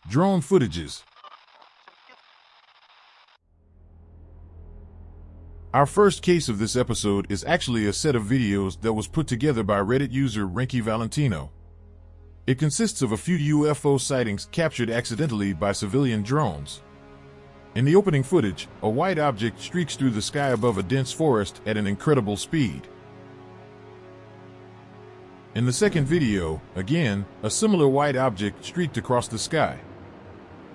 Drone footages. Our first case of this episode is actually a set of videos that was put together by Reddit user Valentino. It consists of a few UFO sightings captured accidentally by civilian drones. In the opening footage, a white object streaks through the sky above a dense forest at an incredible speed. In the second video, again, a similar white object streaked across the sky.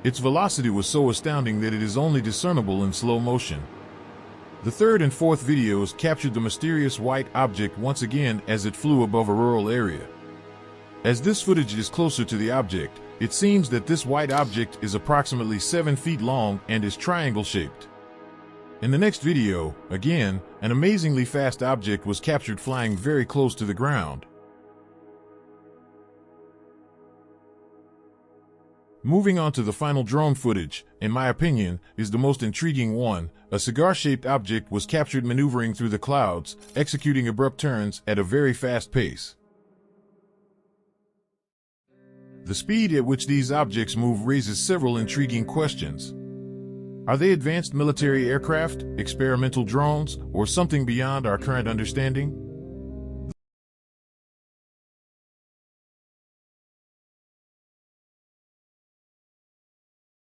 Its velocity was so astounding that it is only discernible in slow motion. The third and fourth videos captured the mysterious white object once again as it flew above a rural area. As this footage is closer to the object, it seems that this white object is approximately 7 feet long and is triangle-shaped. In the next video, again, an amazingly fast object was captured flying very close to the ground. Moving on to the final drone footage, in my opinion, is the most intriguing one. A cigar-shaped object was captured maneuvering through the clouds, executing abrupt turns at a very fast pace. The speed at which these objects move raises several intriguing questions. Are they advanced military aircraft, experimental drones, or something beyond our current understanding?